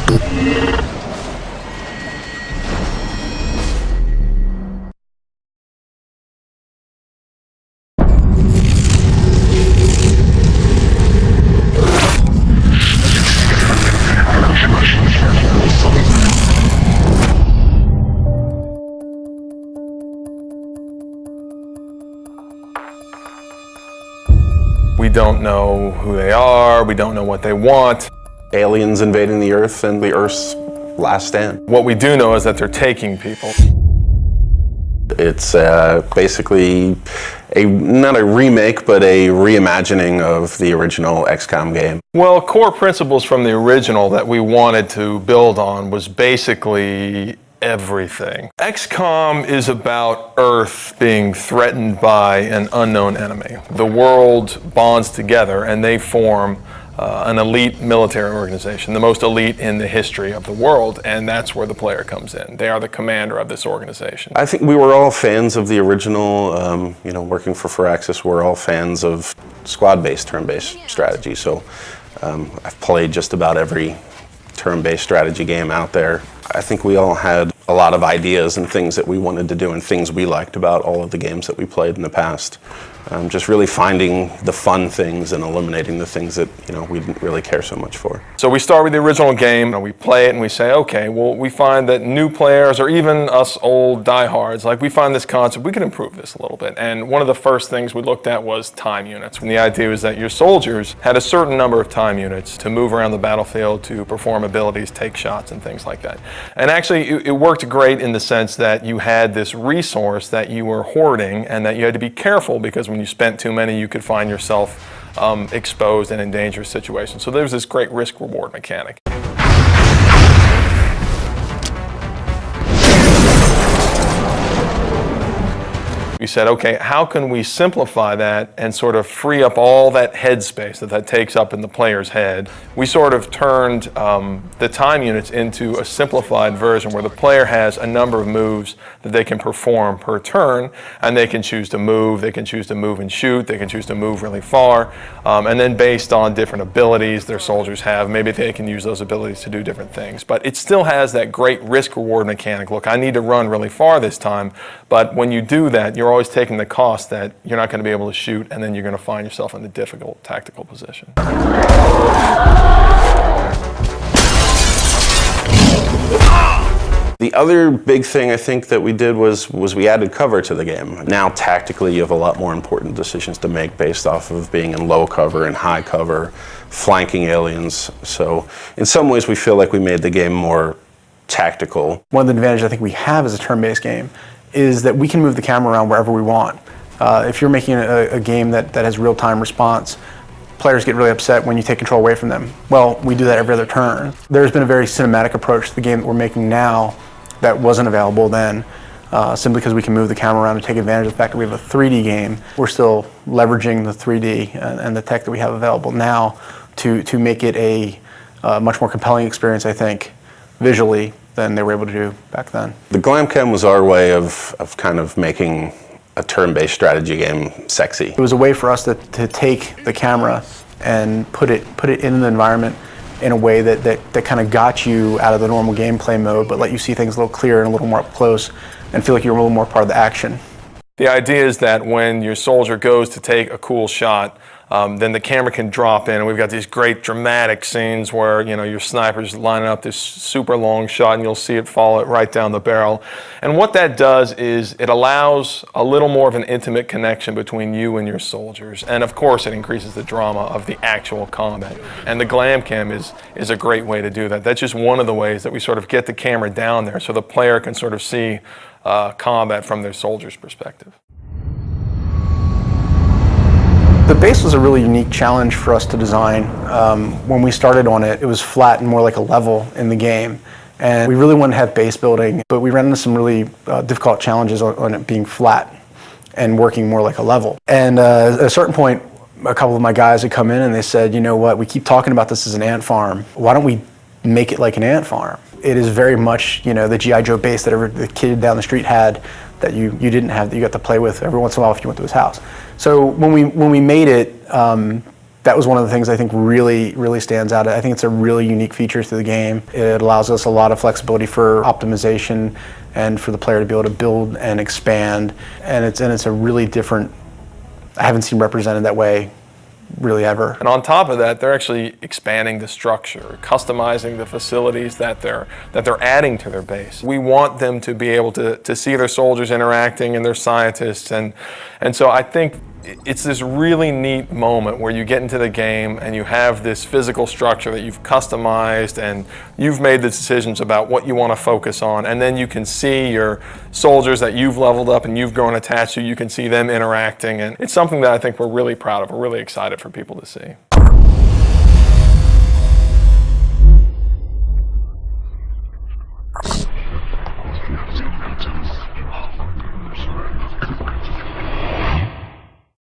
We don't know who they are, we don't know what they want. Aliens invading the Earth and the Earth's last stand. What we do know is that they're taking people. It's basically not a remake, but a reimagining of the original XCOM game. Well, core principles from the original that we wanted to build on was basically everything. XCOM is about Earth being threatened by an unknown enemy. The world bonds together and they form an elite military organization, the most elite in the history of the world, and that's where the player comes in. They are the commander of this organization. I think we were all fans of the original, working for Firaxis, we're all fans of squad-based, turn-based strategy, so I've played just about every turn-based strategy game out there. I think we all had a lot of ideas and things that we wanted to do and things we liked about all of the games that we played in the past. Just really finding the fun things and eliminating the things that we didn't really care so much for. So we start with the original game and we play it and we say, okay, well, we find that new players or even us old diehards, like we find this concept, we can improve this a little bit. And one of the first things we looked at was time units. And the idea was that your soldiers had a certain number of time units to move around the battlefield, to perform abilities, take shots and things like that. And actually it worked great in the sense that you had this resource that you were hoarding and that you had to be careful, because when you spent too many, you could find yourself exposed and in dangerous situations. So there's this great risk-reward mechanic. We said, okay, how can we simplify that and sort of free up all that headspace that takes up in the player's head? We sort of turned the time units into a simplified version where the player has a number of moves that they can perform per turn, and they can choose to move, they can choose to move and shoot, they can choose to move really far, and then based on different abilities their soldiers have, maybe they can use those abilities to do different things. But it still has that great risk-reward mechanic. Look, I need to run really far this time, but when you do that, you're always taking the cost that you're not going to be able to shoot, and then you're going to find yourself in a difficult tactical position. The other big thing I think that we did was we added cover to the game. Now tactically you have a lot more important decisions to make based off of being in low cover and high cover, flanking aliens. So in some ways we feel like we made the game more tactical. One of the advantages I think we have as a turn-based game is that we can move the camera around wherever we want. If you're making a game that has real-time response, players get really upset when you take control away from them. Well, we do that every other turn. There's been a very cinematic approach to the game that we're making now that wasn't available then, simply because we can move the camera around and take advantage of the fact that we have a 3D game. We're still leveraging the 3D and the tech that we have available now to make it a much more compelling experience, I think, visually, than they were able to do back then. The Glamcam was our way of kind of making a turn-based strategy game sexy. It was a way for us to take the camera and put it in the environment in a way that kind of got you out of the normal gameplay mode, but let you see things a little clearer and a little more up close and feel like you're a little more part of the action. The idea is that when your soldier goes to take a cool shot, then the camera can drop in, and we've got these great dramatic scenes where your sniper's lining up this super long shot and you'll see it fall right down the barrel. And what that does is it allows a little more of an intimate connection between you and your soldiers. And of course it increases the drama of the actual combat. And the Glamcam is a great way to do that. That's just one of the ways that we sort of get the camera down there so the player can sort of see combat from their soldier's perspective. The base was a really unique challenge for us to design. When we started on it, it was flat and more like a level in the game. And we really wanted to have base building, but we ran into some really difficult challenges on it being flat and working more like a level. And at a certain point, a couple of my guys had come in and they said, you know what, we keep talking about this as an ant farm. Why don't we make it like an ant farm? It is very much, the G.I. Joe base that the kid down the street had that you didn't have, that you got to play with every once in a while if you went to his house. So when we made it, That was one of the things I think really stands out. I think it's a really unique feature to the game. It allows us a lot of flexibility for optimization and for the player to be able to build and expand. And it's a really different, I haven't seen represented that way really ever. And on top of that, they're actually expanding the structure, customizing the facilities that they're adding to their base. We want them to be able to see their soldiers interacting and their scientists, and so I think it's this really neat moment where you get into the game and you have this physical structure that you've customized and you've made the decisions about what you want to focus on, and then you can see your soldiers that you've leveled up and you've grown attached to, you can see them interacting, and it's something that I think we're really proud of, we're really excited for people to see.